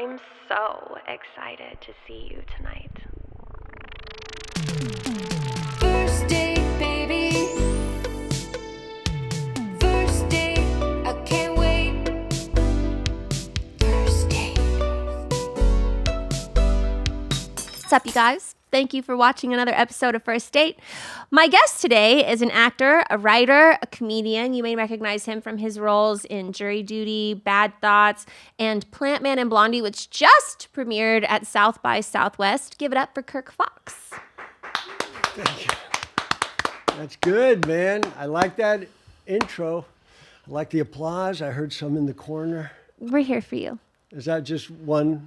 I'm so excited to see you tonight. First date, baby. First date, I can't wait. First date. What's up, you guys? Thank you for watching another episode of First Date. My guest today is an actor, a writer, a comedian. You may recognize him from his roles in Jury Duty, Bad Thoughts, and Plantman and Blondie, which just premiered at South by Southwest. Give it up for Kirk Fox. Thank you. That's good, man. I like that intro. I like the applause. I heard some in the corner. We're here for you. Is that just one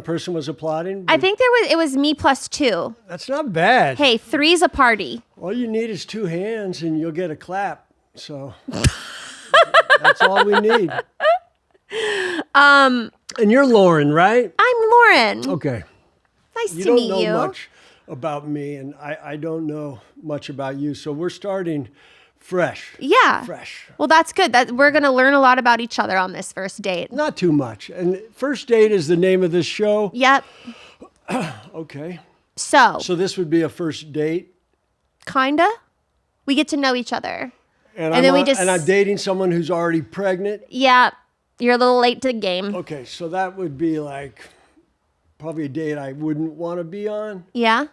person was applauding? I think it was me plus two. That's not bad. Hey, three's a party. All you need is two hands and you'll get a clap. So that's all we need. And you're Lauren, right? I'm Lauren. Okay. Nice You to don't meet know you. much about me, and I don't know much about you. So we're starting fresh. Yeah. Fresh. Well, that's good. We're going to learn a lot about each other on this first date. Not too much. And First Date is the name of this show. Yep. Okay. So So this would be a first date. kinda. We get to know each other. And, And then we just- and I'm dating someone who's already pregnant. Yeah. You're a little late to the game. Okay, so that would be like probably a date I wouldn't want to be on. Yeah.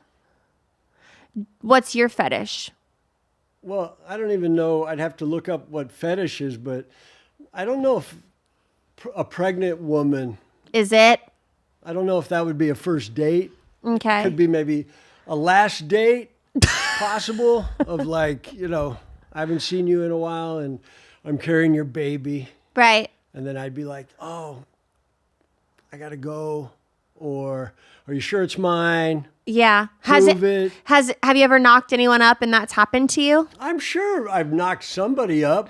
What's your fetish? Well, I don't even know. I'd have to look up what fetish is, but I don't know if a pregnant woman, Is it? I don't know if that would be a first date. Okay. Could be maybe a last date, possible, of like, I haven't seen you in a while and I'm carrying your baby. Right. And then I'd be like, oh, I got to go. Or, are you sure it's mine? Yeah. Prove it. Have you ever knocked anyone up and that's happened to you? I'm sure I've knocked somebody up.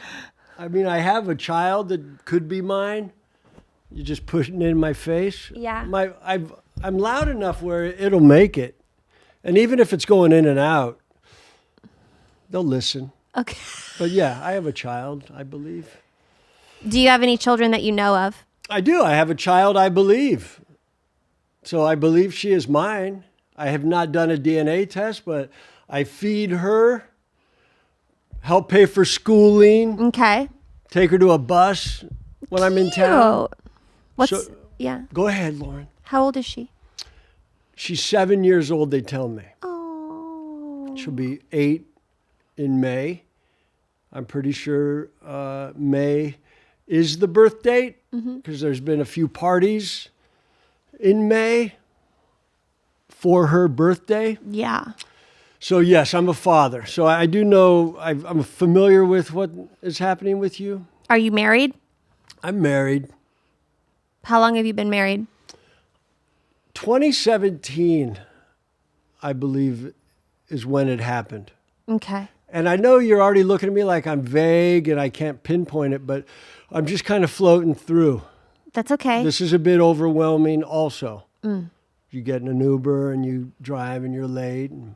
I mean, I have a child that could be mine. You're just pushing it in my face. Yeah. I'm loud enough where it'll make it. And even if it's going in and out, they'll listen. Okay. But yeah, I have a child, I believe. Do you have any children that you know of? I do. I have a child, I believe. So I believe she is mine. I have not done a DNA test, but I feed her, help pay for schooling, Okay. take her to a bus when I'm in town. Cute. What's So- yeah? Go ahead, Lauren. How old is she? She's 7 years old, they tell me. Oh. She'll be 8 in May. I'm pretty sure May is the birth date because there's been a few parties in May for her birthday. Yeah. So yes, I'm a father. So I do know, I'm familiar with what is happening with you. Are you married? I'm married. How long have you been married? 2017, I believe, is when it happened. Okay. And I know you're already looking at me like I'm vague and I can't pinpoint it, but I'm just kind of floating through. That's okay. This is a bit overwhelming also. You get in an Uber and you drive and you're late and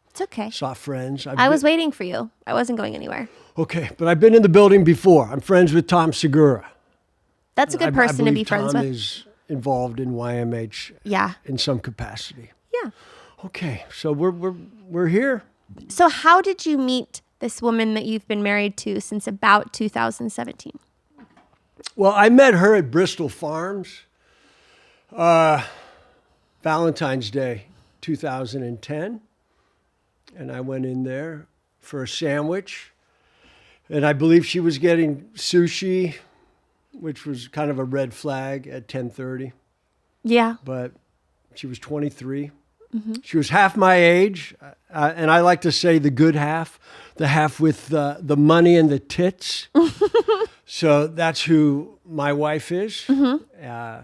It's okay. saw friends. I was waiting for you. I wasn't going anywhere. Okay, but I've been in the building before. I'm friends with Tom Segura. That's a good person to be friends Tom with. is involved in YMH Yeah. in some capacity. Yeah. Okay, so we're here. So how did you meet this woman that you've been married to since about 2017? Well, I met her at Bristol Farms, Valentine's Day, 2010. And I went in there for a sandwich. And I believe she was getting sushi, which was kind of a red flag at 10:30. Yeah. But she was 23. She was half my age. And I like to say the good half, the half with the money and the tits. So that's who my wife is. I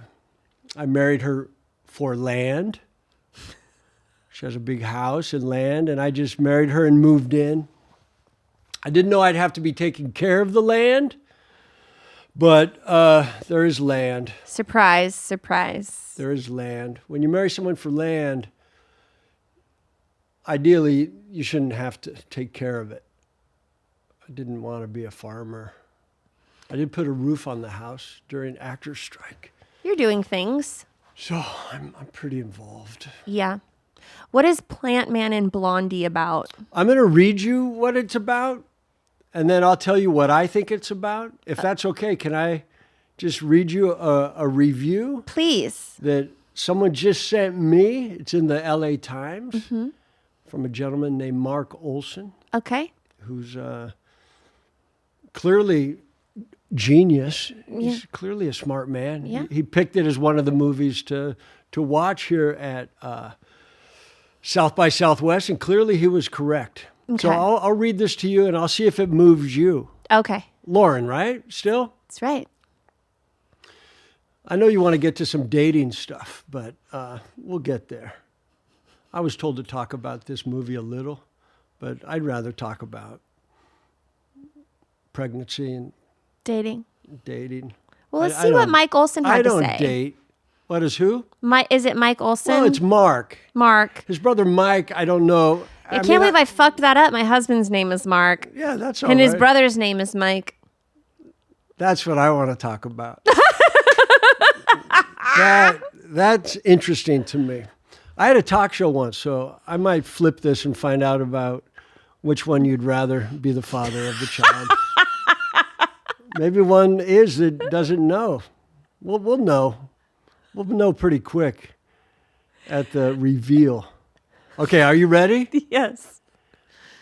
married her for land. She has a big house and land, and I just married her and moved in. I didn't know I'd have to be taking care of the land, but there is land. Surprise, surprise. There is land. When you marry someone for land, ideally, you shouldn't have to take care of it. I didn't want to be a farmer. I did put a roof on the house during actor's strike. You're you're doing things. So I'm pretty involved. Yeah. What is Plantman Blondie about? I'm going to read you what it's about, and then I'll tell you what I think it's about. If that's okay, can I just read you a review? Please. That someone just sent me. It's in the LA Times from a gentleman named Mark Olson, Okay. who's clearly genius. He's clearly a smart man. Yeah. He picked it as one of the movies to watch here at South by Southwest, and clearly he was correct. So Okay. I'll read this to you, and I'll see if it moves you. Okay. Lauren, right? Still? That's right. I know you want to get to some dating stuff, but we'll get there. I was told to talk about this movie a little, but I'd rather talk about pregnancy and Dating. dating. Well, let's I see what don't- Mike Olson I had to don't say. date. What is who? Is it Mike Olson? Well, it's Mark. Mark. His brother Mike, I don't know. I can't believe I fucked that up. My husband's name is Mark. Yeah, that's all And his right. brother's name is Mike. That's what I want to talk about. That's interesting to me. I had a talk show once, so I might flip this and find out about which one you'd rather be the father of the child. Maybe one is that doesn't know. We'll know. We'll know pretty quick at the reveal. Okay, are you ready? Yes.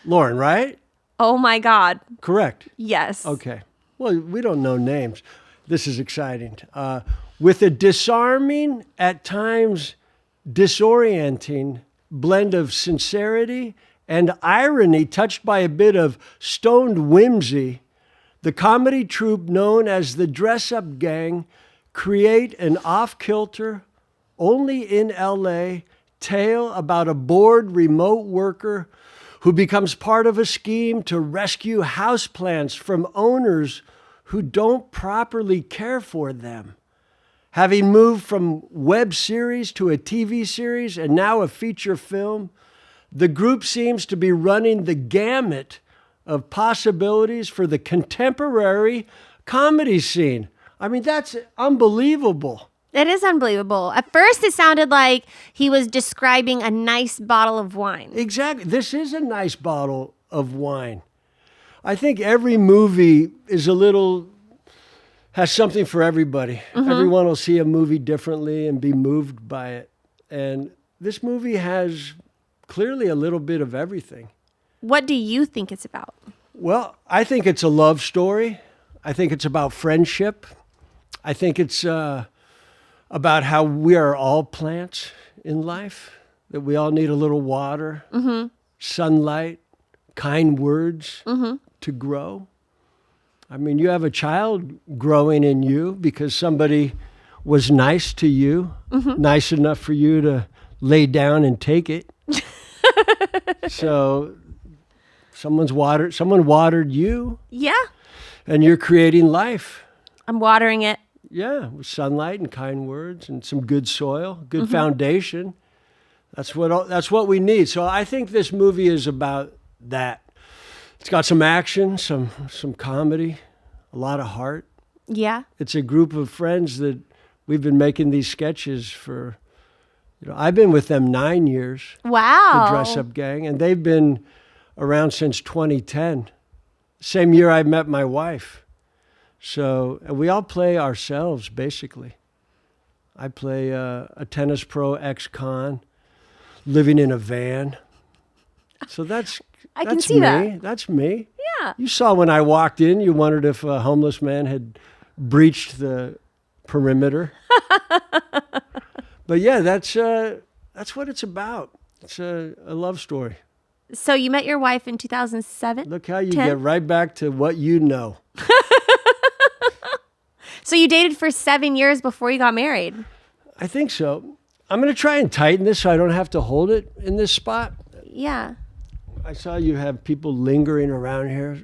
Lauren, right? Oh my God. Correct. Yes. Okay. Well, we don't know names. This is exciting. With a disarming, at times disorienting blend of sincerity and irony touched by a bit of stoned whimsy, the comedy troupe known as the Dress Up Gang create an off-kilter, only in LA, tale about a bored remote worker who becomes part of a scheme to rescue houseplants from owners who don't properly care for them. Having moved from web series to a TV series and now a feature film, the group seems to be running the gamut of possibilities for the contemporary comedy scene. I mean, that's unbelievable. It is unbelievable. At first, it sounded like he was describing a nice bottle of wine. Exactly. This is a nice bottle of wine. I think every movie has something for everybody. Everyone will see a movie differently and be moved by it. And this movie has clearly a little bit of everything. What do you think it's about? Well, I think it's a love story. I think it's about friendship. I think it's about how we are all plants in life, that we all need a little water, sunlight, kind words to grow. I mean, you have a child growing in you because somebody was nice to you, nice enough for you to lay down and take it. So someone watered you, Yeah. and you're creating life. I'm watering it. Yeah, with sunlight and kind words and some good soil, good foundation. That's what we need. So I think this movie is about that. It's got some action, some comedy, a lot of heart. Yeah. It's a group of friends that we've been making these sketches for. I've been with them 9 years. Wow. The Dress Up Gang, and they've been around since 2010. Same year I met my wife. So we all play ourselves, basically. I play a tennis pro ex-con living in a van. So that's I can that's see me. that. That's me. Yeah. You saw when I walked in, you wondered if a homeless man had breached the perimeter. But yeah, that's what it's about. It's a love story. So you met your wife in 2007? Look how you 10? get right back to what you know. So you dated for 7 years before you got married? I think so. I'm going to try and tighten this so I don't have to hold it in this spot. Yeah. I saw you have people lingering around here.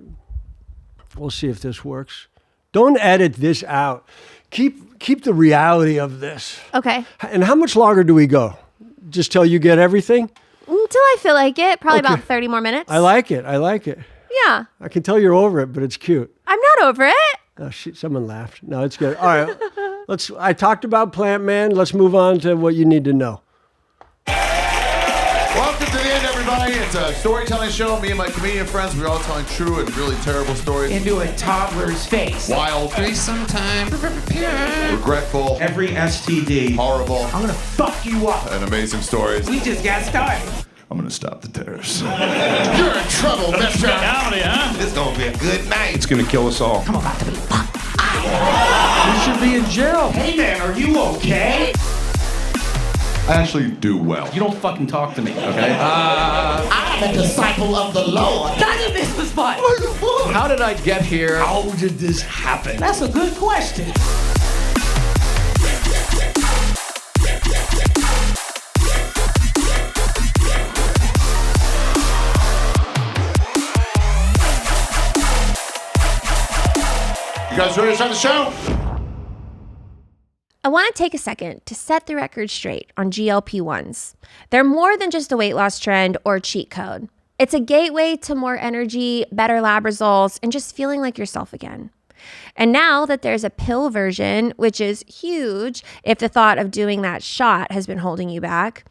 We'll see if this works. Don't edit this out. Keep the reality of this. Okay. And how much longer do we go? Just till you get everything? Until I feel like it. Probably Okay. about 30 more minutes. I like it. Yeah. I can tell you're over it, but it's cute. I'm not over it. Oh, someone laughed. No, it's good. All right. I talked about Plantman. Let's move on to what you need to know. Welcome to the end, everybody. It's a storytelling show. Me and my comedian friends, we're all telling true and really terrible stories. Into a toddler's face. Wild. Sometime. Regretful. Every STD. Horrible. I'm gonna fuck you up. And amazing stories. We just got started. I'm gonna stop the terrors. You're in trouble, mister. Comedy, huh? This gonna be a good night. It's gonna kill us all. I'm about to be fucked. You should be in jail. Hey man, are you okay? I actually do well. You don't fucking talk to me, okay? I'm a disciple of the Lord. None of this was fun. How did I get here? How did this happen? That's a good question. You guys ready to start the show? I want to take a second to set the record straight on GLP-1s. They're more than just a weight loss trend or cheat code. It's a gateway to more energy, better lab results, and just feeling like yourself again. And now that there's a pill version, which is huge if the thought of doing that shot has been holding you back,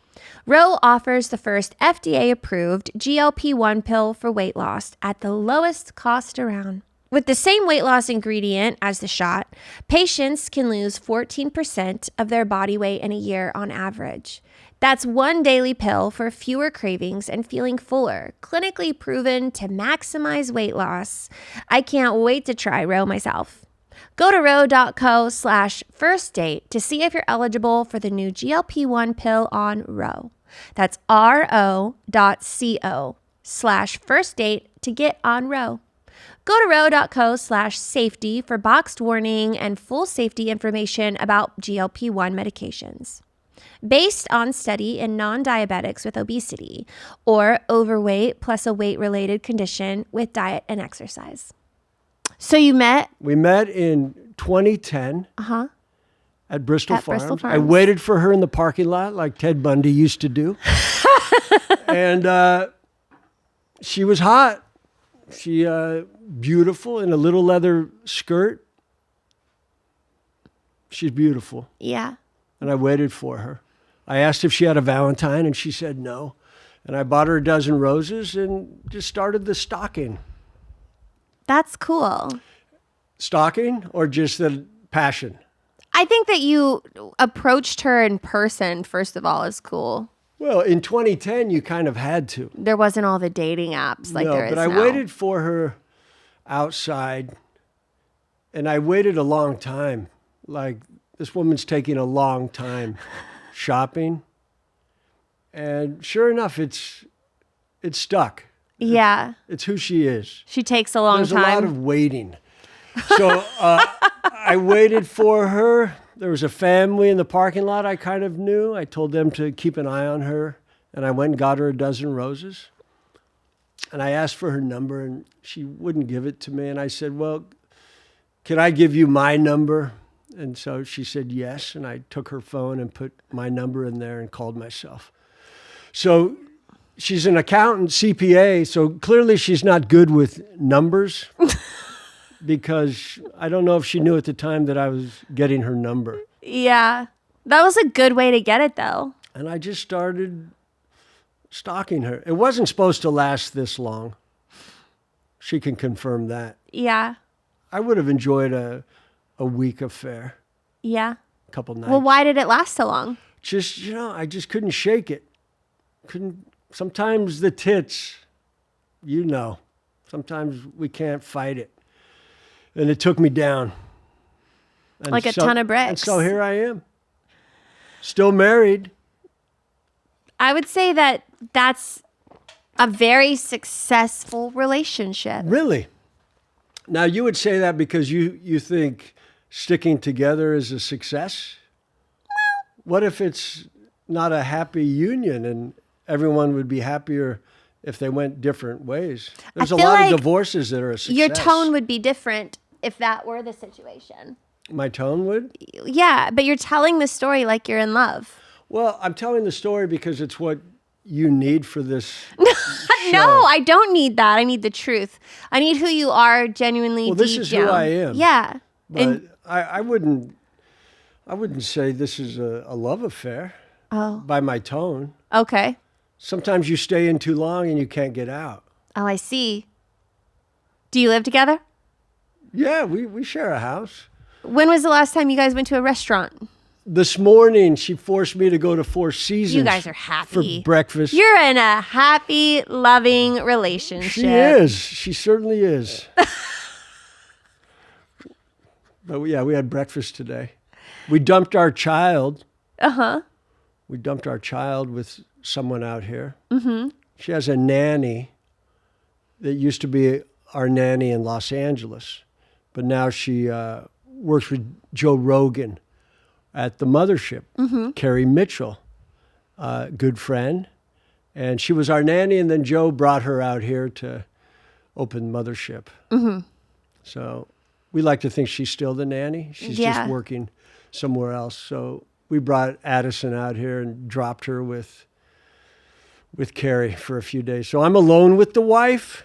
Ro offers the first FDA-approved GLP-1 pill for weight loss at the lowest cost around. With the same weight loss ingredient as the shot, patients can lose 14% of their body weight in a year on average. That's one daily pill for fewer cravings and feeling fuller, clinically proven to maximize weight loss. I can't wait to try Ro myself. Go to ro.co/firstdate to see if you're eligible for the new GLP-1 pill on Ro. That's ro.co/firstdate to get on Ro. Go to ro.co/safety for boxed warning and full safety information about GLP-1 medications. Based on study in non-diabetics with obesity or overweight plus a weight-related condition with diet and exercise. So you met? We met in 2010 at Bristol Farms. Bristol Farms. I waited for her in the parking lot like Ted Bundy used to do. And she was hot. She beautiful in a little leather skirt. She's beautiful. Yeah. And I waited for her. I asked if she had a Valentine, and she said no. And I bought her a dozen roses and just started the stalking. That's cool. Stalking or just the passion? I think that you approached her in person, first of all, is cool. Well, in 2010, you kind of had to. There wasn't all the dating apps like there is but I now. waited for her outside, and I waited a long time. Like, this woman's taking a long time shopping. And sure enough, it's stuck. Yeah. It's who she is. She takes a long There's time. a lot of waiting. So I waited for her. There was a family in the parking lot I kind of knew. I told them to keep an eye on her. And I went and got her a dozen roses. And I asked for her number, and she wouldn't give it to me. And I said, well, can I give you my number? And so she said yes. And I took her phone and put my number in there and called myself. So she's an accountant, CPA. So clearly she's not good with numbers. Because I don't know if she knew at the time that I was getting her number. Yeah. That was a good way to get it, though. And I just started stalking her. It wasn't supposed to last this long. She can confirm that. Yeah. I would have enjoyed a week affair, Yeah. a couple nights. Well, why did it last so long? Just, I just couldn't shake it. Sometimes the tits, sometimes we can't fight it. And it took me down. And Like a ton of bricks. And so here I am. Still married. I would say that that's a very successful relationship. Really? Now, you would say that because you think sticking together is a success? What if it's not a happy union and everyone would be happier if they went different ways? There's a feel lot like of divorces that are a success. Your tone would be different if that were the situation. My tone would? Yeah, but you're telling the story like you're in love. Well, I'm telling the story because it's what you need for this No, I don't need that. I need the truth. I need who you are genuinely. Well, this deep is down. who I am. Yeah. But I wouldn't say this is a love affair by my tone. Okay. Sometimes you stay in too long and you can't get out. Oh, I see. Do you live together? Yeah, we share a house. When was the last time you guys went to a restaurant? This morning, she forced me to go to Four Seasons. You guys are happy. For breakfast. You're in a happy, loving relationship. She is. She certainly is. But yeah, we had breakfast today. We dumped our child. Uh-huh. We dumped our child with someone out here. Mm-hmm. She has a nanny that used to be our nanny in Los Angeles. But now she works with Joe Rogan at the mothership. Carrie Mitchell, good friend. And she was our nanny, and then Joe brought her out here to open mothership. So we like to think she's still the nanny. She's just working somewhere else. So we brought Addison out here and dropped her with Carrie for a few days. So I'm alone with the wife,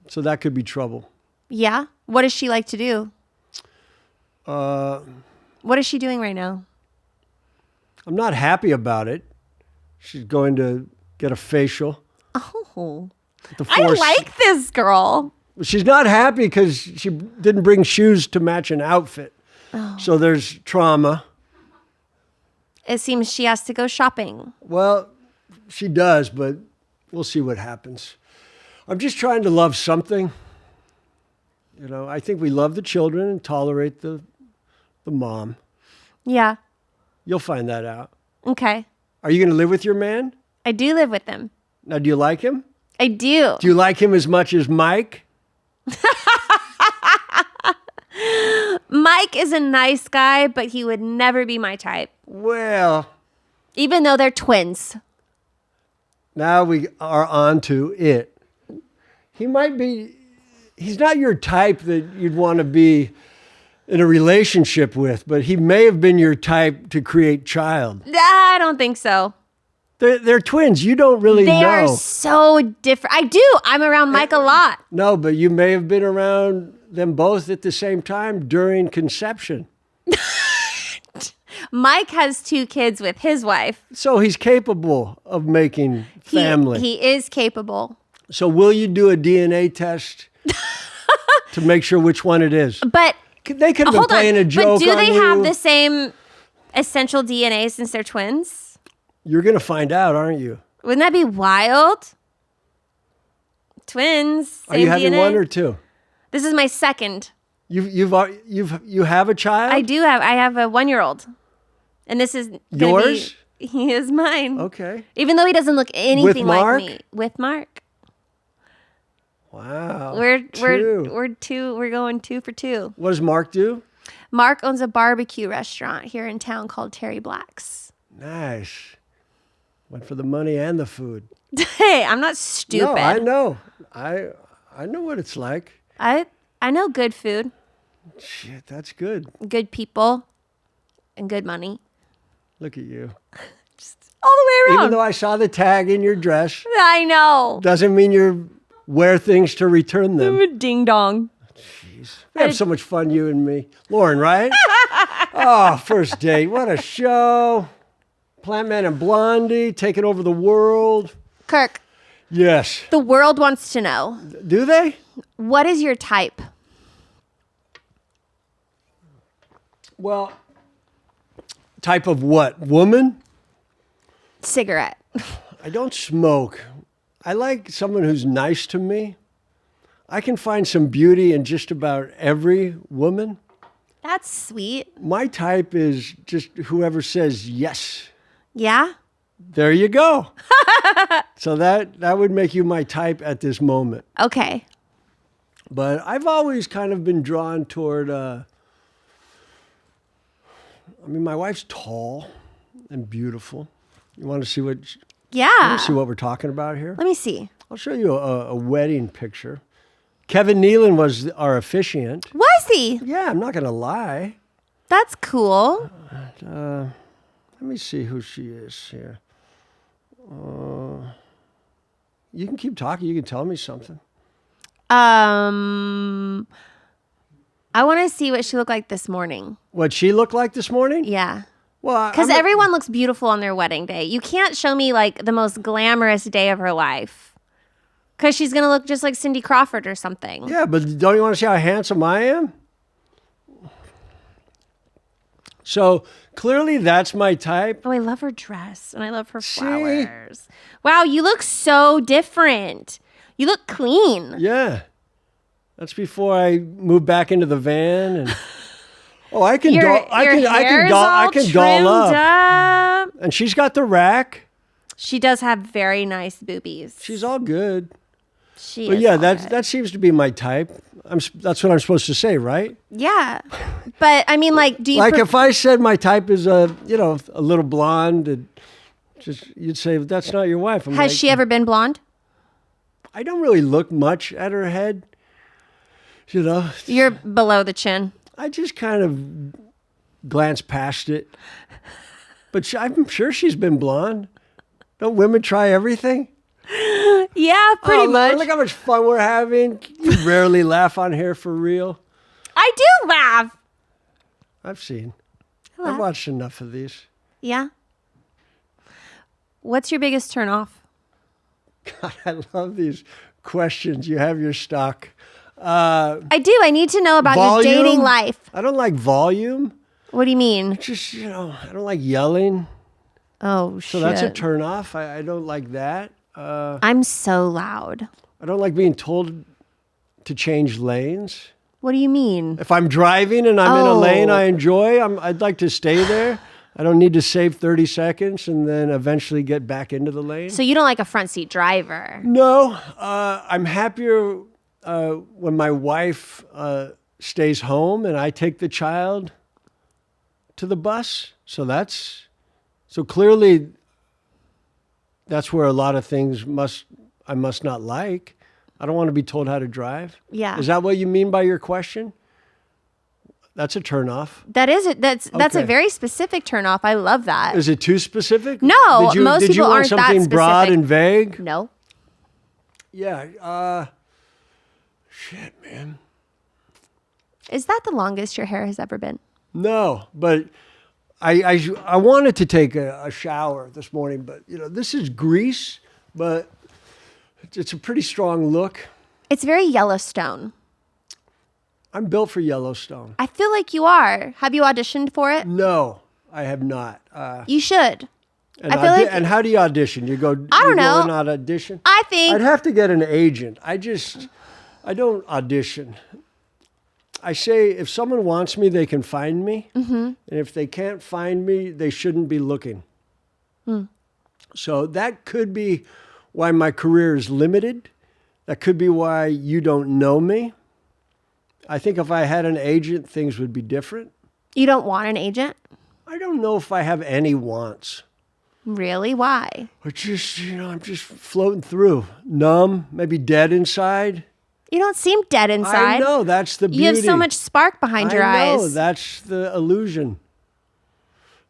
so that could be trouble. Yeah? What does she like to do? What is she doing right now? I'm not happy about it. She's going to get a facial. Oh. The I like this girl. She's not happy because she didn't bring shoes to match an outfit. Oh. So there's trauma. It seems she has to go shopping. Well, she does, but we'll see what happens. I'm just trying to love something. You know, I think we love the children and tolerate the mom. Yeah. You'll find that out. Okay. Are you going to live with your man? I do live with him. Now, do you like him? I do. Do you like him as much as Mike? Mike is a nice guy, but he would never be my type. Well, Even though they're twins. now we are on to it. He might be, he's not your type that you'd want to be in a relationship with, but he may have been your type to create child. I don't think so. They're twins. You don't really They know. are so different. I do. I'm around Mike a lot. No, but you may have been around them both at the same time during conception. Mike has 2 kids with his wife. So he's capable of making family. He is capable. So will you do a DNA test to make sure which one it is? But They could have been hold on. playing a joke But do on they you. have the same essential DNA since they're twins? You're going to find out, aren't you? Wouldn't that be wild? Twins, same Are you having DNA. one or two? This is my second. You have a child? I do have. I have a 1-year-old, and this is gonna Yours? He is mine. Okay. Even though he doesn't look anything Mark? like me. With Mark, Wow. we're Two. 2. We're going 2 for 2. What does Mark do? Mark owns a barbecue restaurant here in town called Terry Black's. Nice. Went for the money and the food. Hey, I'm not stupid. No, I know. I know what it's like. I know good food, Shit, that's good. good people, and good money Look at you. all the way around. Even though I saw the tag in your dress, I know. doesn't mean you wear things to return them. Ding dong. We have so much fun, you and me. Lauren, right? Oh, first date. What a show. Plantman and Blondie taking over the world. Kirk, Yes. the world wants to know, Do they? what is your type? Well, type of what? Woman? Cigarette. I don't smoke. I like someone who's nice to me. I can find some beauty in just about every woman. That's sweet. My type is just whoever says yes. Yeah? There you go. So that would make you my type at this moment. Okay. But I've always kind of been drawn toward, my wife's tall and beautiful. You want to see what Yeah. we're talking about here? Let me see. I'll show you a wedding picture. Kevin Nealon was our officiant. Was he? Yeah, I'm not going to lie. That's cool. Let me see who she is here. You can keep talking. You can tell me something. I want to see what she looked like this morning. What she looked like this morning? Yeah. Well, Because everyone looks beautiful on their wedding day. You can't show me like the most glamorous day of her life. Because she's going to look just like Cindy Crawford or something. Yeah, but don't you want to see how handsome I am? So clearly that's my type. Oh, I love her dress and I love her flowers. Wow, you look so different. You look clean. Yeah. That's before I move back into the van and I can doll up. And she's got the rack. She does have very nice boobies. She's all good. But yeah, that seems to be my type. That's what I'm supposed to say, right? Yeah. But I mean, like, do you like if I said my type is a little blonde, you'd say that's not your wife. Has she ever been blonde? I don't really look much at her head. You're below the chin. I just kind of glance past it. But I'm sure she's been blonde. Don't women try everything? Yeah, pretty much. Look how much fun we're having. You rarely laugh on here for real. I do laugh. I've seen. I've watched enough of these. Yeah. What's your biggest turnoff? God, I love these questions. You have your stock. I do. I need to know about volume? your dating life. I don't like volume. What do you mean? Just, I don't like yelling. Oh, shit. So that's a turnoff. I don't like that. I'm so loud. I don't like being told to change lanes. What do you mean? If I'm driving and I'm in a lane I enjoy, I'd like to stay there. I don't need to save 30 seconds and then eventually get back into the lane. So you don't like a front seat driver? No. I'm happier when my wife stays home and I take the child to the bus. So clearly that's where a lot of things I must not like. I don't want to be told how to drive. Yeah. Is that what you mean by your question? That's a turnoff. That is it. That's a very specific turnoff. I love that. Is it too specific? No, most people aren't that specific. Did you want something broad and vague? No. Yeah. Shit, man. Is that the longest your hair has ever been? No, but I wanted to take a shower this morning, but this is grease, but it's a pretty strong look. It's very Yellowstone. I'm built for Yellowstone. I feel like you are. Have you auditioned for it? No, I have not. You should. And how do you audition? You go. I don't know. You go and audition. I think I'd have to get an agent. I don't audition. I say if someone wants me, they can find me. Mm-hmm. And if they can't find me, they shouldn't be looking. So that could be why my career is limited. That could be why you don't know me. I think if I had an agent, things would be different. You don't want an agent? I don't know if I have any wants. Really? Why? Or just, I'm just floating through. Numb, maybe dead inside. You don't seem dead inside. I know, that's the beauty. You have so much spark behind your eyes. I know, that's the illusion.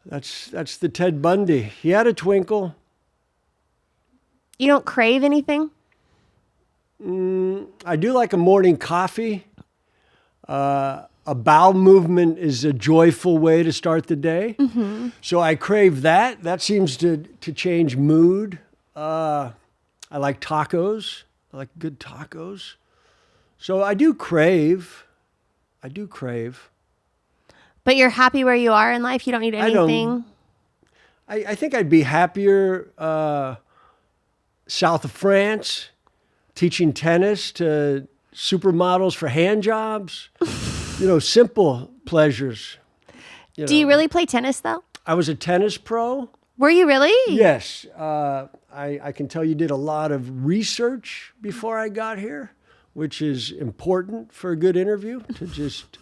That's the Ted Bundy. He had a twinkle. You don't crave anything? I do like a morning coffee. A bowel movement is a joyful way to start the day. Mm-hmm. So I crave that. That seems to change mood. I like tacos. I like good tacos. So I do crave. But you're happy where you are in life? You don't need anything? I think I'd be happier south of France, teaching tennis to supermodels for hand jobs. Simple pleasures. Do you really play tennis, though? I was a tennis pro. Were you really? Yes. I can tell you did a lot of research before I got here, which is important for a good interview, to just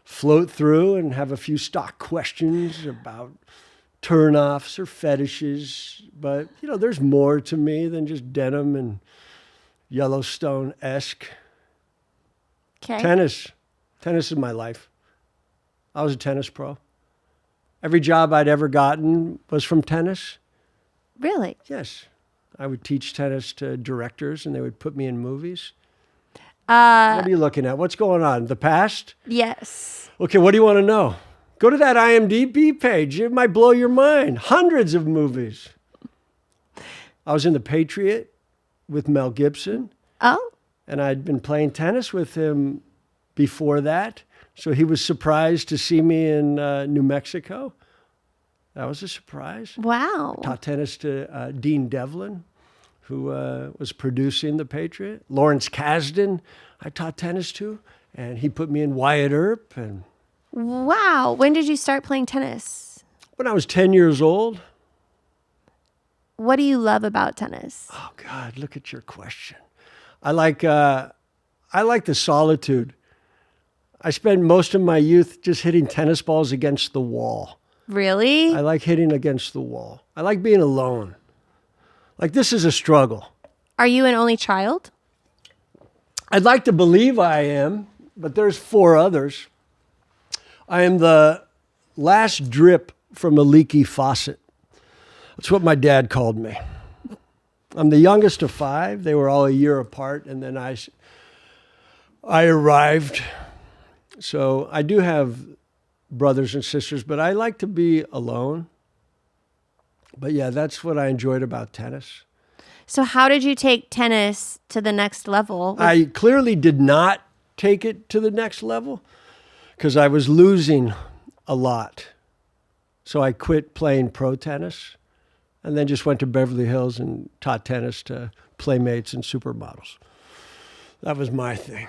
float through and have a few stock questions about turnoffs or fetishes. But, there's more to me than just denim and Yellowstone-esque. Okay. Tennis is my life. I was a tennis pro. Every job I'd ever gotten was from tennis. Really? Yes. I would teach tennis to directors, and they would put me in movies. What are you looking at? What's going on? The past? Yes. Okay, what do you want to know? Go to that IMDb page. It might blow your mind. Hundreds of movies. I was in The Patriot with Mel Gibson. Oh. And I'd been playing tennis with him before that. So he was surprised to see me in New Mexico. That was a surprise. Wow. Taught tennis to Dean Devlin, who was producing The Patriot. Lawrence Kasdan, I taught tennis to. And he put me in Wyatt Earp. And Wow. When did you start playing tennis? when I was 10 years old. What do you love about tennis? Oh, God, look at your question. I like the solitude. I spent most of my youth just hitting tennis balls against the wall. Really? I like hitting against the wall. I like being alone. Like, this is a struggle. Are you an only child? I'd like to believe I am, but there's 4 others. I am the last drip from a leaky faucet. That's what my dad called me. I'm the youngest of 5. They were all a year apart, and then I arrived. So I do have brothers and sisters, but I like to be alone. But yeah, that's what I enjoyed about tennis. So how did you take tennis to the next level? I clearly did not take it to the next level because I was losing a lot. So I quit playing pro tennis and then just went to Beverly Hills and taught tennis to playmates and supermodels. That was my thing.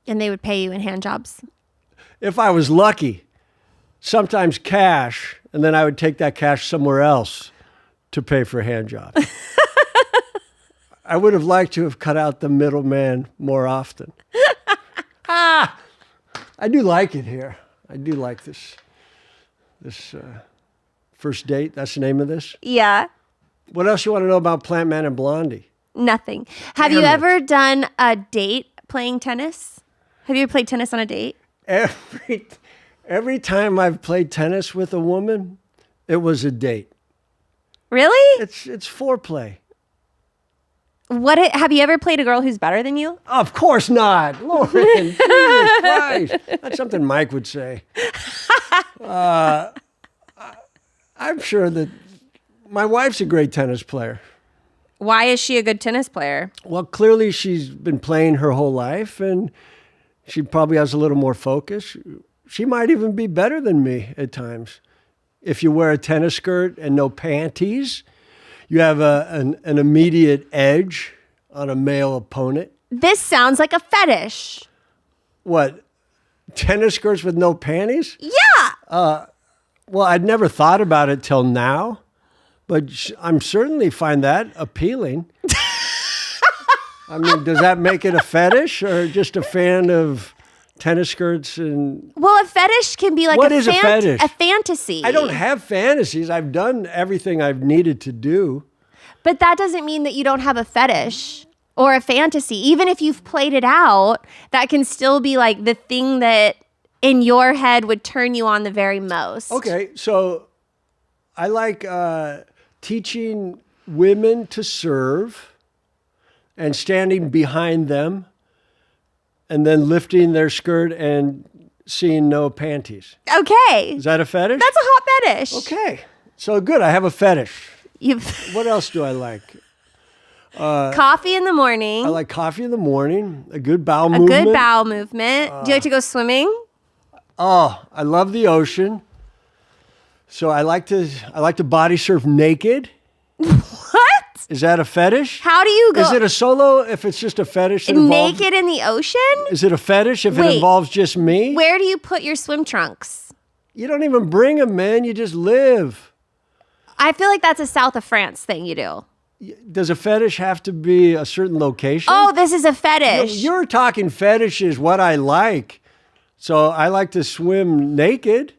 And they would pay you in hand jobs? If I was lucky, sometimes cash, and then I would take that cash somewhere else to pay for hand jobs. I would have liked to have cut out the middleman more often. I do like it here. I do like this first date. That's the name of this. Yeah. What else you want to know about Plantman and Blondie? Nothing. Have you ever done a date playing tennis? Have you ever played tennis on a date? Every time I've played tennis with a woman, it was a date. Really? It's foreplay. Have you ever played a girl who's better than you? Of course not, Lauren. Jesus Christ. That's something Mike would say. I'm sure that my wife's a great tennis player. Why is she a good tennis player? Well, clearly she's been playing her whole life, and she probably has a little more focus. She might even be better than me at times. If you wear a tennis skirt and no panties, you have an immediate edge on a male opponent. This sounds like a fetish. What? Tennis skirts with no panties? Yeah. Well, I'd never thought about it till now, but I'm certainly find that appealing. I mean, does that make it a fetish or just a fan of tennis skirts? And Well, a fetish can be like What is a fetish? a fantasy. I don't have fantasies. I've done everything I've needed to do. But that doesn't mean that you don't have a fetish or a fantasy. Even if you've played it out, that can still be like the thing that in your head would turn you on the very most. Okay, so I like teaching women to serve and standing behind them and then lifting their skirt and seeing no panties. Okay. Is that a fetish? That's a hot fetish. Okay. So good, I have a fetish. You've What else do I like? coffee in the morning. I like coffee in the morning, a good bowel a movement. good bowel movement. Do you like to go swimming? Oh, I love the ocean. So I like to body surf naked. What? Is that a fetish? How do you go Is it a solo if it's just a fetish? that involves- naked in the ocean? Is it a fetish if it Wait. involves just me? Where do you put your swim trunks? You don't even bring them, man. You just live. I feel like that's a south of France thing you do. Does a fetish have to be a certain location? Oh, this is a fetish. You're talking fetish is what I like. So I like to swim naked.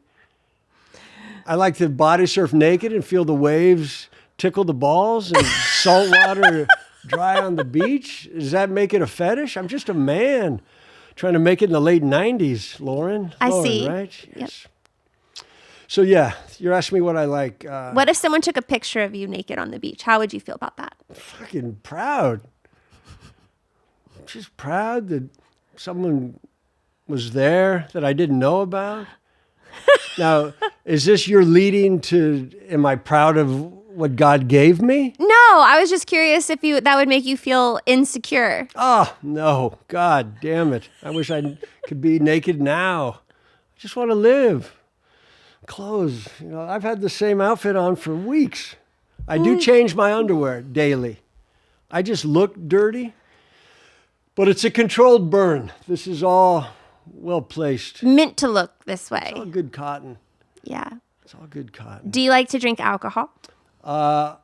I like to body surf naked and feel the waves tickle the balls and salt water dry on the beach. Does that make it a fetish? I'm just a man trying to make it in the late 90s, Lauren. I Lauren, see. Right? Yep. Yes. So yeah, you're asking me what I like. What if someone took a picture of you naked on the beach? How would you feel about that? Fucking proud. Just proud that someone was there that I didn't know about. Now, is this your leading to, am I proud of what God gave me? No, I was just curious if that would make you feel insecure. Oh, no. God damn it. I wish I could be naked now. I just want to live. Clothes. I've had the same outfit on for weeks. I do change my underwear daily. I just look dirty, but it's a controlled burn. This is all well placed. Meant to look this way. It's all good cotton. Yeah. It's all good cotton. Do you like to drink alcohol? I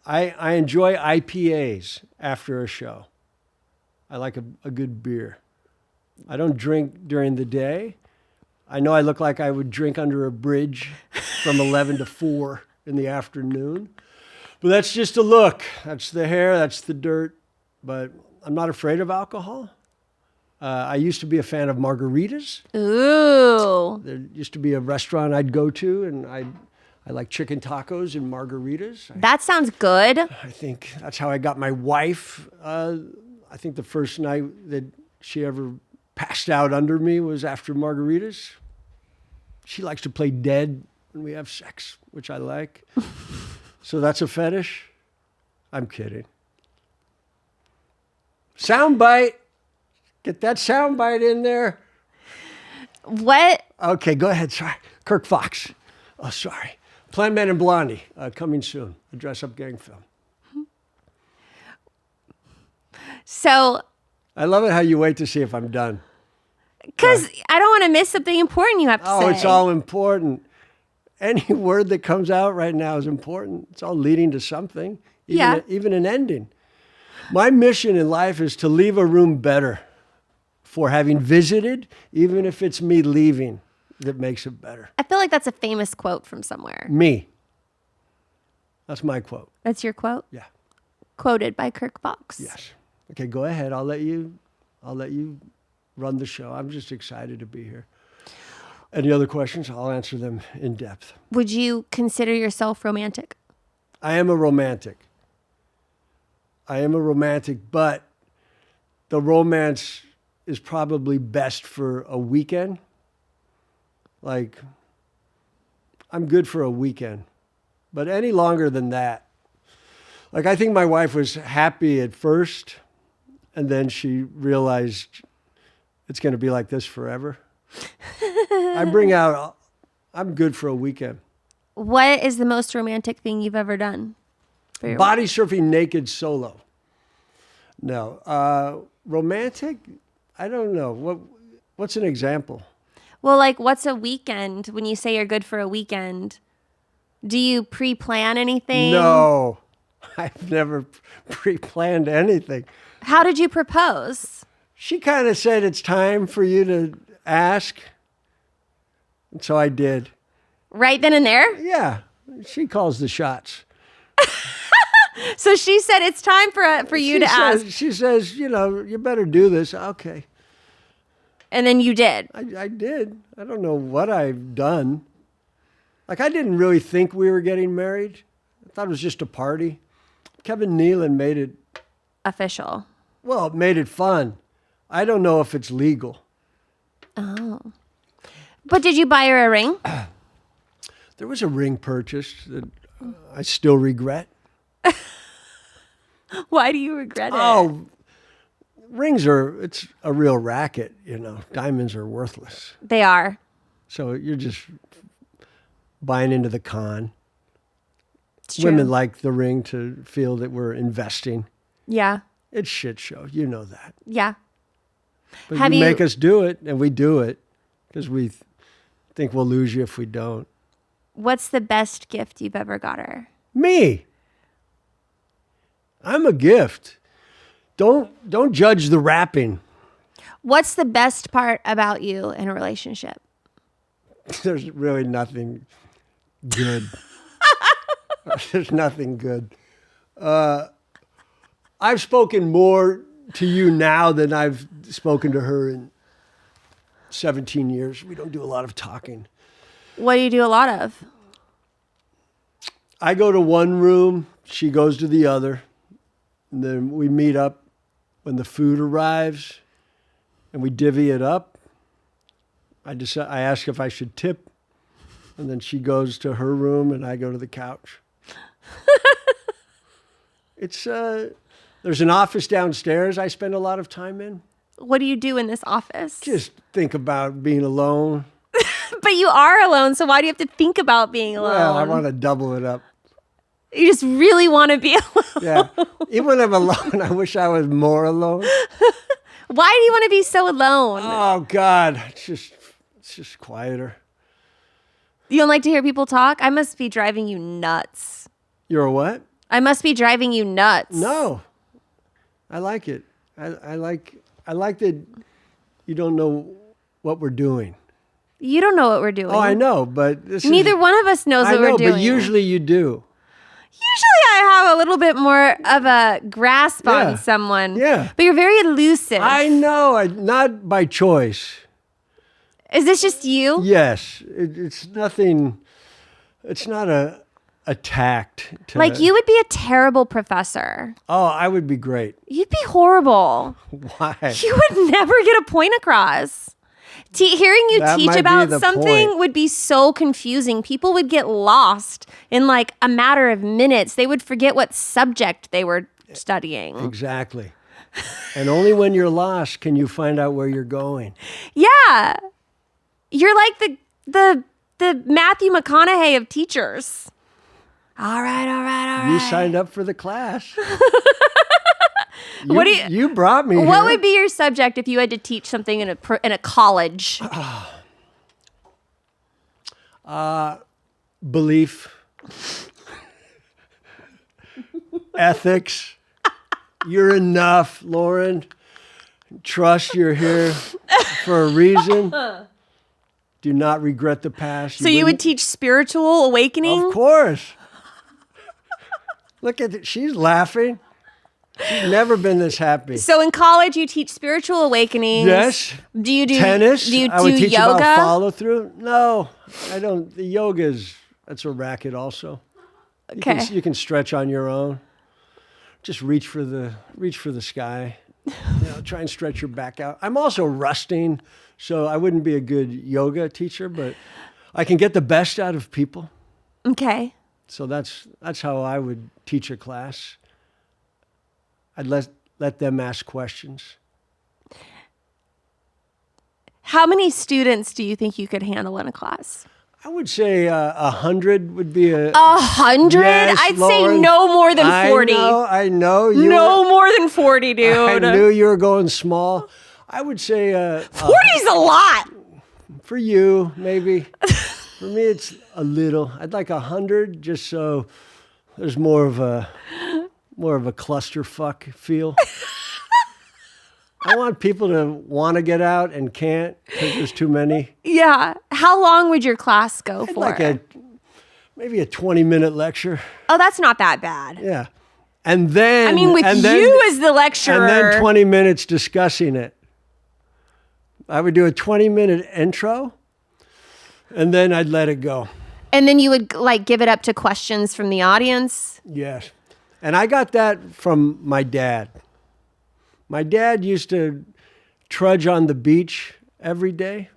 enjoy IPAs after a show. I like a good beer. I don't drink during the day. I know I look like I would drink under a bridge from 11 to 4 in the afternoon. But that's just a look. That's the hair, that's the dirt. But I'm not afraid of alcohol. I used to be a fan of margaritas. Ooh. There used to be a restaurant I'd go to, and I like chicken tacos and margaritas. That sounds good. I think that's how I got my wife. I think the first night that she ever passed out under me was after margaritas. She likes to play dead when we have sex, which I like. So that's a fetish? I'm kidding. Soundbite. Get that soundbite in there. What? Okay, go ahead. Sorry. Kirk Fox. Oh, sorry. Plantman and Blondie, coming soon. A dress-up gang film. So, I love it how you wait to see if I'm done. because I don't want to miss something important you have to say. Oh, it's all important. Any word that comes out right now is important. It's all leading to something, even an ending. My mission in life is to leave a room better for having visited, even if it's me leaving that makes it better. I feel like that's a famous quote from somewhere. Me. That's my quote. That's your quote? Yeah. Quoted by Kirk Fox. Yes. Okay, go ahead. I'll let you run the show. I'm just excited to be here. Any other questions? I'll answer them in depth. Would you consider yourself romantic? I am a romantic. But the romance is probably best for a weekend. Like, I'm good for a weekend. But any longer than that, like, I think my wife was happy at first, and then she realized it's going to be like this forever. I'm good for a weekend. What is the most romantic thing you've ever done for your Body surfing naked solo. No. Romantic? I don't know. What's an example? Well, like, what's a weekend? When you say you're good for a weekend, do you pre-plan anything? No. I've never pre-planned anything. How did you propose? She kind of said it's time for you to ask. And so I did. Right then and there? Yeah. She calls the shots. So she said it's time for you to ask. She says, you better do this. Okay. And then you did. I did. I don't know what I've done. Like, I didn't really think we were getting married. I thought it was just a party. Kevin Nealon made it, Official. well, it made it fun. I don't know if it's legal. Oh. But did you buy her a ring? There was a ring purchased that I still regret. Why do you regret it? Oh, it's a real racket, Diamonds are worthless. They are. So you're just buying into the con. It's true. Women like the ring to feel that we're investing. Yeah. It's shit show. You know that. Yeah. But Have you you- make us do it, and we do it because we think we'll lose you if we don't. What's the best gift you've ever got her? Me. I'm a gift. Don't judge the wrapping. What's the best part about you in a relationship? There's really nothing good. There's nothing good. I've spoken more to you now than I've spoken to her in 17 years. We don't do a lot of talking. What do you do a lot of? I go to one room, she goes to the other, and then we meet up when the food arrives, and we divvy it up. I ask if I should tip, and then she goes to her room, and I go to the couch. It's there's an office downstairs I spend a lot of time in. What do you do in this office? Just think about being alone. But you are alone, so why do you have to think about being alone? Well, I want to double it up. You just really want to be alone. Yeah. Even when I'm alone, I wish I was more alone. Why do you want to be so alone? Oh God, it's just quieter. You don't like to hear people talk? I must be driving you nuts. You're a what? I must be driving you nuts. No, I like it. I like that you don't know what we're doing. You don't know what we're doing. Oh, I know, but Neither one of us knows I what know, we're doing. but usually you do. Usually I have a little bit more of a grasp Yeah. on someone. Yeah. But you're very elusive. I know, not by choice. Is this just you? Yes, it's nothing. It's not a tact. Like you would be a terrible professor. Oh, I would be great. You'd be horrible. Why? You would never get a point across. Hearing you That teach might be about the something point. would be so confusing. People would get lost in like a matter of minutes. They would forget what subject they were studying. Exactly. And only when you're lost can you find out where you're going. Yeah. You're like the Matthew McConaughey of teachers. All right. You signed up for the class. What do you? You brought me What here. would be your subject if you had to teach something in a college? Belief, ethics. You're enough, Lauren. Trust you're here for a reason. Do not regret the past. So you would wouldn't- teach spiritual awakening? Of course. Look at it. She's laughing. She's never been this happy. So in college you teach spiritual awakening. Yes. Do you do Tennis. Do you I would do teach yoga? about follow through. No, I don't. The that's a racket also. Okay. You can stretch on your own. Just reach for the sky. Try and stretch your back out. I'm also rusting, so I wouldn't be a good yoga teacher, but I can get the best out of people. Okay. So that's how I would teach a class. I'd let them ask questions. How many students do you think you could handle in a class? I would say 100 would be a 100? Yes, I'd say Lauren. no more than 40. I know. No more than 40, dude. I knew you were going small. I would say 40's a lot. for you, maybe. For me, it's a little. I'd like 100 just so there's more of a clusterfuck feel. I want people to want to get out and can't because there's too many. Yeah. How long would your class go I'd for? like maybe a 20-minute lecture. Oh, that's not that bad. Yeah. And then I mean, with you as the lecturer. And then 20 minutes discussing it. I would do a 20-minute intro, and then I'd let it go. And then you would like give it up to questions from the audience. Yes. And I got that from my dad. My dad used to trudge on the beach every day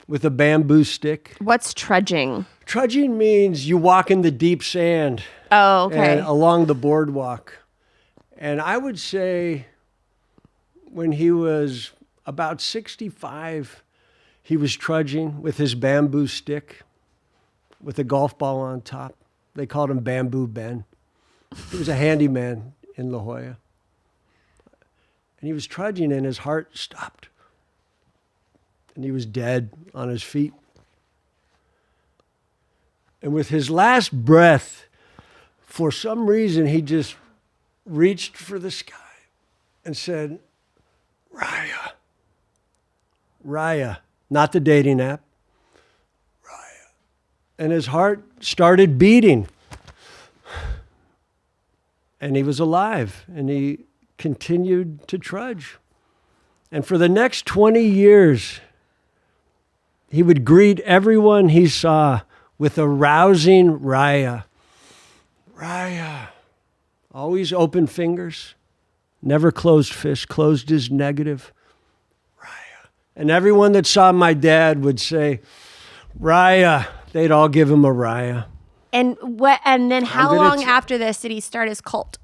with a bamboo stick. What's trudging? Trudging means you walk in the deep sand Oh, okay. and along the boardwalk. And I would say when he was about 65, he was trudging with his bamboo stick with a golf ball on top. They called him Bamboo Ben. He was a handyman in La Jolla. And he was trudging and his heart stopped. And he was dead on his feet. And with his last breath, for some reason, he just reached for the sky and said, Raya. Raya, not the dating app. Raya. And his heart started beating. And he was alive, and he continued to trudge. And for the next 20 years, he would greet everyone he saw with a rousing Raya. Raya. Always open fingers, never closed fist, closed is negative. Raya. And everyone that saw my dad would say, Raya. They'd all give him a Raya. And then how gonna long after this did he start his cult?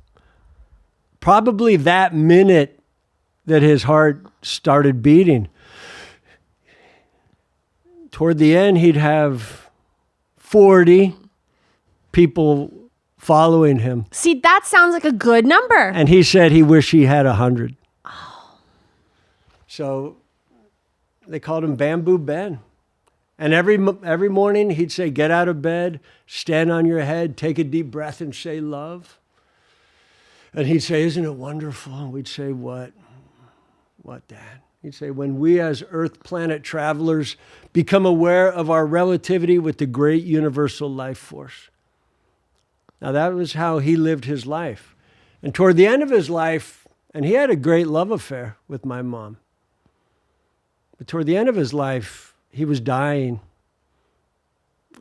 Probably that minute that his heart started beating. Toward the end, he'd have 40 people following him. See, that sounds like a good number. And he said he wished he had 100. Oh. So they called him Bamboo Ben. And every morning he'd say, get out of bed, stand on your head, take a deep breath and say love. And he'd say, isn't it wonderful? And we'd say, what? What, Dad? He'd say, when we as Earth planet travelers become aware of our relativity with the great universal life force. Now that was how he lived his life. And toward the end of his life, and he had a great love affair with my mom. But toward the end of his life, he was dying.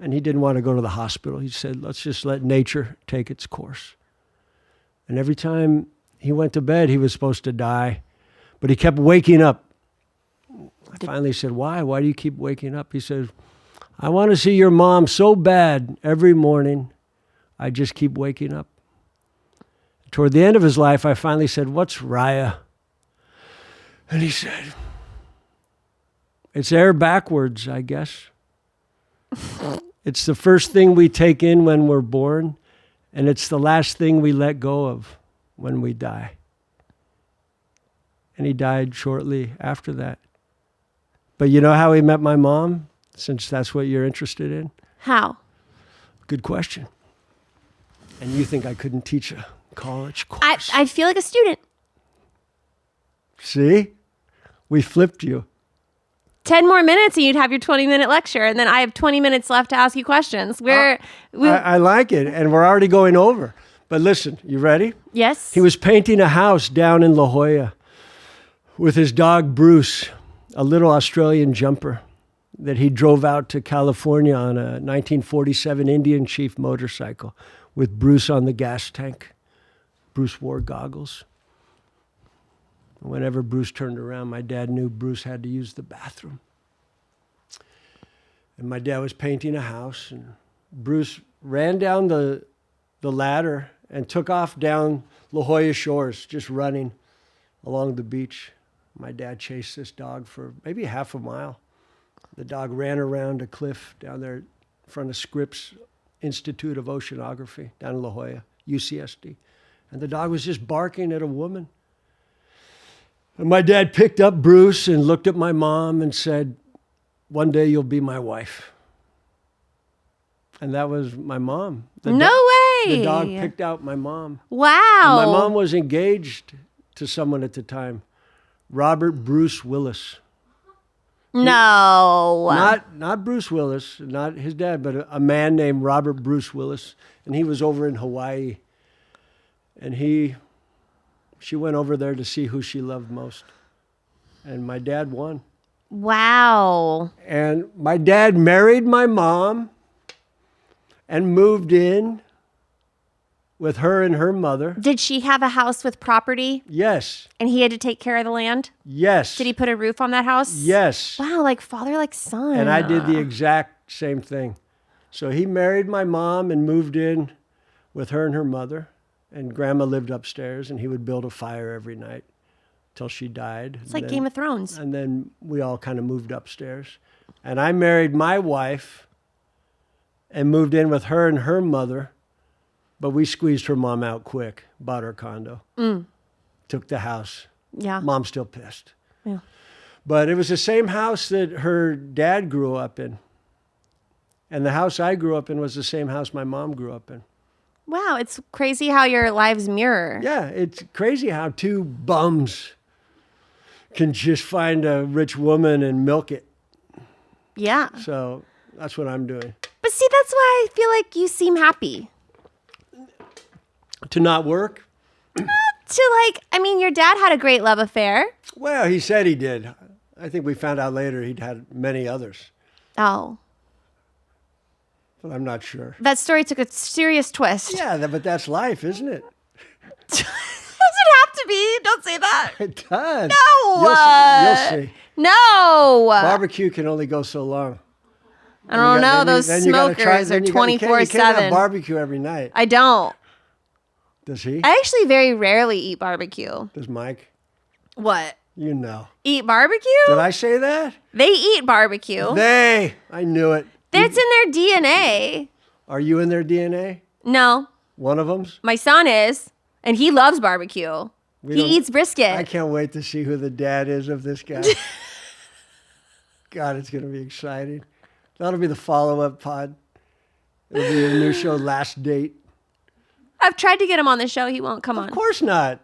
And he didn't want to go to the hospital. He said, let's just let nature take its course. And every time he went to bed, he was supposed to die. But he kept waking up. I finally said, why? Why do you keep waking up? He said, I want to see your mom so bad every morning. I just keep waking up. Toward the end of his life, I finally said, what's Raya? And he said, it's air backwards, I guess. It's the first thing we take in when we're born, and it's the last thing we let go of when we die. And he died shortly after that. But you know how he met my mom, since that's what you're interested in? How? Good question. And you think I couldn't teach a college course? I feel like a student. See? We flipped you. 10 more minutes and you'd have your 20-minute lecture. And then I have 20 minutes left to ask you questions. I like it. And we're already going over. But listen, you ready? Yes. He was painting a house down in La Jolla with his dog Bruce, a little Australian jumper that he drove out to California on a 1947 Indian Chief motorcycle with Bruce on the gas tank. Bruce wore goggles. Whenever Bruce turned around, my dad knew Bruce had to use the bathroom. And my dad was painting a house, and Bruce ran down the ladder and took off down La Jolla shores, just running along the beach. My dad chased this dog for maybe half a mile. The dog ran around a cliff down there in front of Scripps Institute of Oceanography down in La Jolla, UCSD. And the dog was just barking at a woman. And my dad picked up Bruce and looked at my mom and said, one day you'll be my wife. And that was my mom. No way. The dog picked out my mom. Wow. And my mom was engaged to someone at the time, Robert Bruce Willis. No. Not Bruce Willis, not his dad, but a man named Robert Bruce Willis. And he was over in Hawaii. And she went over there to see who she loved most. And my dad won. Wow. And my dad married my mom and moved in with her and her mother. Did she have a house with property? Yes. And he had to take care of the land? Yes. Did he put a roof on that house? Yes. Wow, like father, like son. And I did the exact same thing. So he married my mom and moved in with her and her mother. And Grandma lived upstairs, and he would build a fire every night till she died. It's like Game of Thrones. And then we all kind of moved upstairs. And I married my wife and moved in with her and her mother. But we squeezed her mom out quick, bought her condo, took the house. Yeah. Mom's still pissed. Yeah. But it was the same house that her dad grew up in. And the house I grew up in was the same house my mom grew up in. Wow, it's crazy how your lives mirror. Yeah, it's crazy how two bums can just find a rich woman and milk it. Yeah. So that's what I'm doing. But see, that's why I feel like you seem happy. To not work? Your dad had a great love affair. Well, he said he did. I think we found out later he'd had many others. Oh. But I'm not sure. That story took a serious twist. Yeah, but that's life, isn't it? Does it have to be? Don't say that. It does. No. You'll see. No. Barbecue can only go so long. I don't know. Those Then you gotta try- smokers then are you gotta- you can't have 24/7. barbecue every night. I don't. Does he? I actually very rarely eat barbecue. Does Mike? What? You know. Eat barbecue? Did I say that? They eat barbecue. I knew it. It's in their DNA. Are you in their DNA? No, One of them's? my son is, and he loves barbecue. We He don't- eats brisket. I can't wait to see who the dad is of this guy. God, it's going to be exciting. That'll be the follow-up pod. It'll be a new show, Last Date. I've tried to get him on the show. He won't come on. Of course not.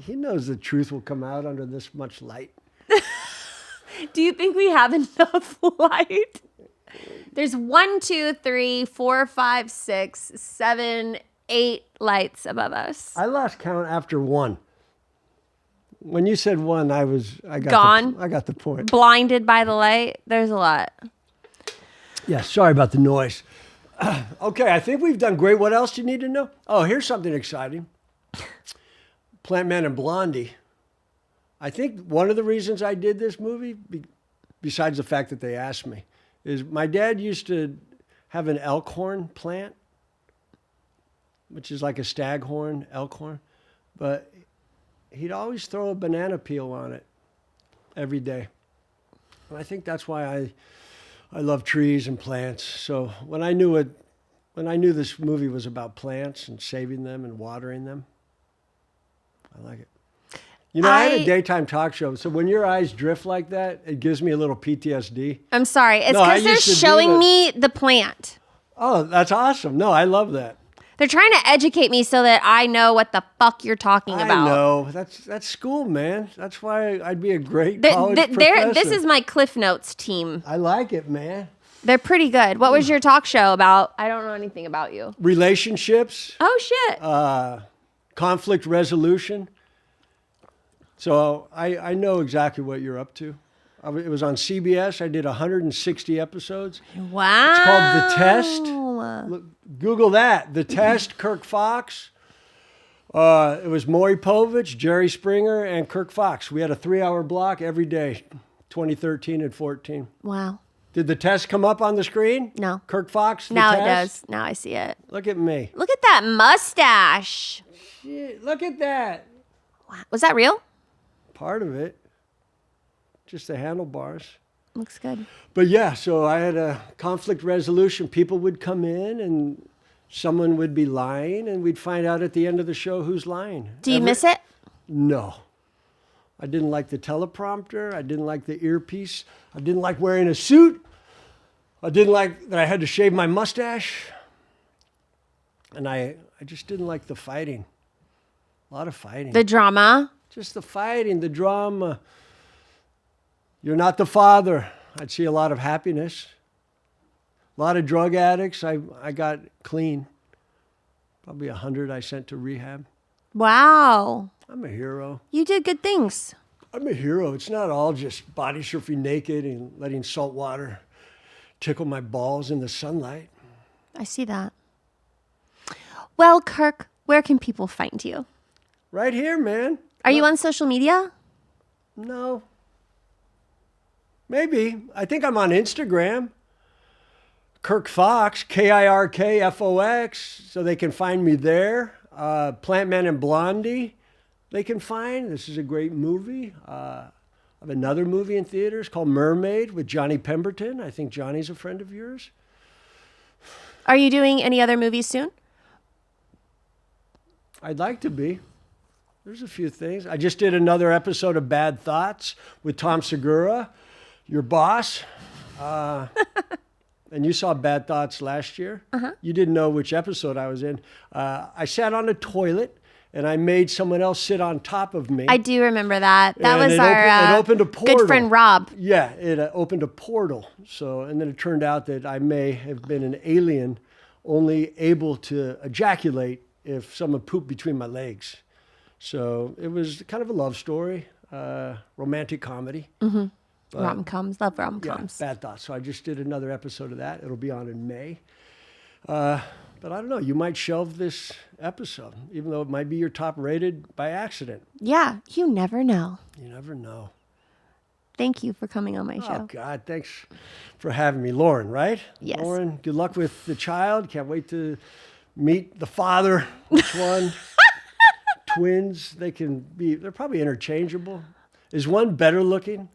He knows the truth will come out under this much light. Do you think we have enough light? There's 1, 2, 3, 4, 5, 6, 7, 8 lights above us. I lost count after one. When you said one, I got Gone? I got the point. Blinded by the light. There's a lot. Yeah, sorry about the noise. Okay, I think we've done great. What else do you need to know? Oh, here's something exciting. Plantman and Blondie. I think one of the reasons I did this movie, besides the fact that they asked me, is my dad used to have an elk horn plant, which is like a staghorn, elk horn, but he'd always throw a banana peel on it every day. And I think that's why I love trees and plants. So when I knew this movie was about plants and saving them and watering them, I like it. You know, I had a daytime talk show, so when your eyes drift like that, it gives me a little PTSD. I'm sorry. It's No, I because they're used to do showing that. me the plant. Oh, that's awesome. No, I love that. They're trying to educate me so that I know what the fuck you're talking about. I know. That's school, man. That's why I'd be a great Th- college th- professor. This is my Cliff Notes team. I like it, man. They're pretty good. What was your talk show about? I don't know anything about you. Relationships, Oh, shit. conflict resolution. So I know exactly what you're up to. It was on CBS. I did 160 episodes. Wow. It's called The Test. Look, Google that. The Test, Kirk Fox. It was Maury Povich, Jerry Springer, and Kirk Fox. We had a 3-hour block every day, 2013 and 14. Wow. Did the test come up on the screen? No. Kirk Fox, The Now it Test? does. Now I see it. Look at me. Look at that mustache. Shit, look at that. Wow. Was that real? Part of it. Just the handlebars. Looks good. But yeah, so I had a conflict resolution. People would come in and someone would be lying, and we'd find out at the end of the show who's lying. Do you miss it? No. I didn't like the teleprompter. I didn't like the earpiece. I didn't like wearing a suit. I didn't like that I had to shave my mustache. And I just didn't like the fighting. A lot of fighting. The drama. Just the fighting, the drama. You're not the father. I'd see a lot of happiness. A lot of drug addicts. I got clean. Probably 100 I sent to rehab. Wow. I'm a hero. You did good things. I'm a hero. It's not all just body surfing naked and letting salt water tickle my balls in the sunlight. I see that. Well, Kirk, where can people find you? Right here, man. Are you on social media? No. Maybe. I think I'm on Instagram. Kirk Fox, KIRKFOX, so they can find me there. Plantman and Blondie, they can find. This is a great movie. I have another movie in theaters called Mermaid with Johnny Pemberton. I think Johnny's a friend of yours. Are you doing any other movies soon? I'd like to be. There's a few things. I just did another episode of Bad Thoughts with Tom Segura, your boss. And you saw Bad Thoughts last year. You didn't know which episode I was in. I sat on a toilet and I made someone else sit on top of me. I do remember that. That And was it our opened a portal. good friend Rob. Yeah, it opened a portal. So, and then it turned out that I may have been an alien, only able to ejaculate if someone pooped between my legs. So it was kind of a love story, romantic comedy. Rom-coms. Love Yeah, rom-coms. Bad Thoughts. So I just did another episode of that. It'll be on in May. But I don't know. You might shelve this episode, even though it might be your top rated by accident. Yeah, you never know. You never know. Thank you for coming on my Oh, show. God. Thanks for having me. Lauren, right? Yes. Lauren, good luck with the child. Can't wait to meet the father. Which one? Twins. They're probably interchangeable. Is one better looking?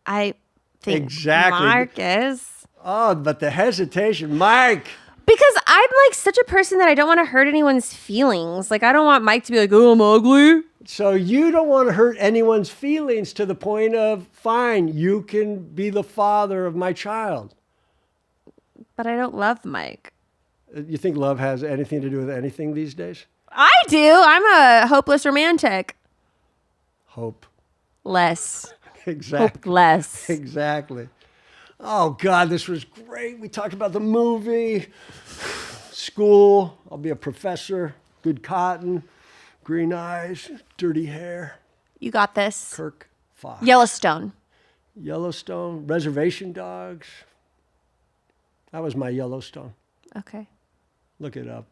I think Exactly. Mark is. Oh, but the hesitation. Mike. Because I'm like such a person that I don't want to hurt anyone's feelings. Like, I don't want Mike to be like, oh, I'm ugly. So you don't want to hurt anyone's feelings to the point of, fine, you can be the father of my child. But I don't love Mike. You think love has anything to do with anything these days? I do. I'm a hopeless romantic. Hope. Less. Exactly. Hopeless. Exactly. Oh, God, this was great. We talked about the movie, school. I'll be a professor. Good cotton, green eyes, dirty hair. You got this. Kirk Fox. Yellowstone. Yellowstone. Reservation Dogs. That was my Yellowstone. Okay. Look it up.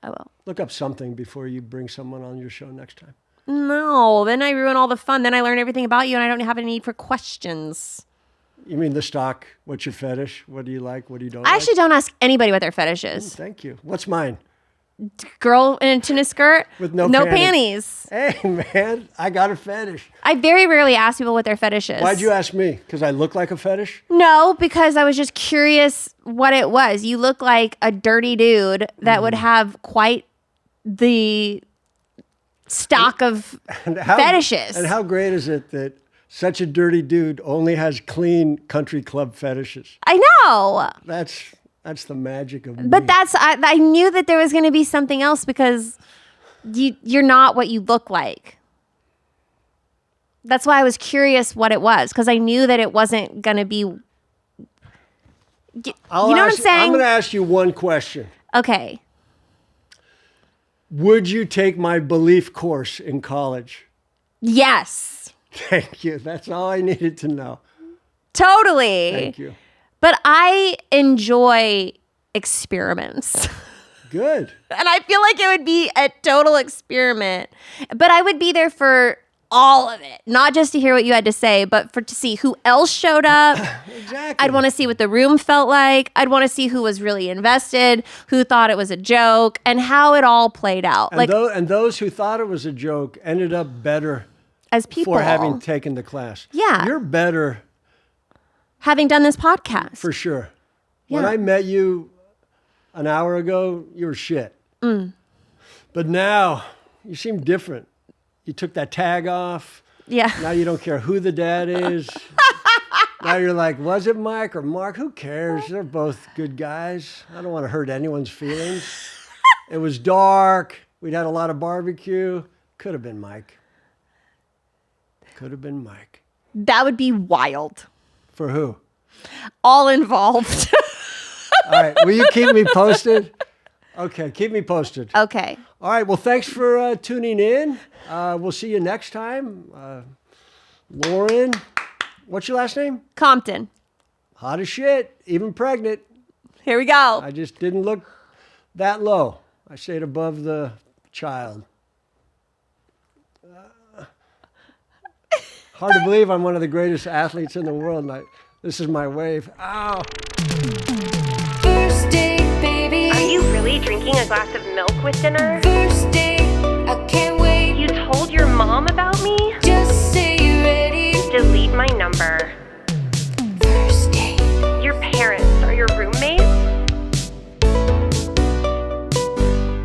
I will. Look up something before you bring someone on your show next time. No, then I ruin all the fun. Then I learn everything about you and I don't have any need for questions. You mean the stock? What's your fetish? What do you like? What do you don't I like? actually don't ask anybody what their fetish is. Thank you. What's mine? Girl in a tennis skirt With no panties. Hey, man, I got a fetish. I very rarely ask people what their fetish is. Why'd you ask me? Because I look like a fetish? No, because I was just curious what it was. You look like a dirty dude that would have quite the stock of fetishes. And how great is it that such a dirty dude only has clean country club fetishes? I know. That's the magic of me. But I knew that there was going to be something else because you're not what you look like. That's why I was curious what it was, because I knew that it wasn't going to be. You know what I'm saying? I'm going to ask you one question. Okay. Would you take my belief course in college? Yes. Thank you. That's all I needed to know. Totally. Thank you. But I enjoy experiments. Good. And I feel like it would be a total experiment. But I would be there for all of it. Not just to hear what you had to say, but to see who else showed up. Exactly. I'd want to see what the room felt like. I'd want to see who was really invested, who thought it was a joke, and how it all played out. And those who thought it was a joke ended up better as people. for having taken the class. Yeah. You're better having done this podcast. for sure. When Yeah. I met you an hour ago, you were shit. But now you seem different. You took that tag off. Yeah. Now you don't care who the dad is. Now you're like, was it Mike or Mark? Who cares? They're both good guys. I don't want to hurt anyone's feelings. It was dark. We'd had a lot of barbecue. Could have been Mike. Could have been Mike. That would be wild. For who? All involved. All right. Will you keep me posted? Okay. Keep me posted. Okay. All right. Well, thanks for tuning in. We'll see you next time. Lauren, what's your last name? Compton. Hot as shit. Even pregnant. Here we go. I just didn't look that low. I stayed above the child. Hard to believe I'm one of the greatest athletes in the world. And this is my wave. Ow. First date, baby. Are you really drinking a glass of milk with dinner? First date, I can't wait. You told your mom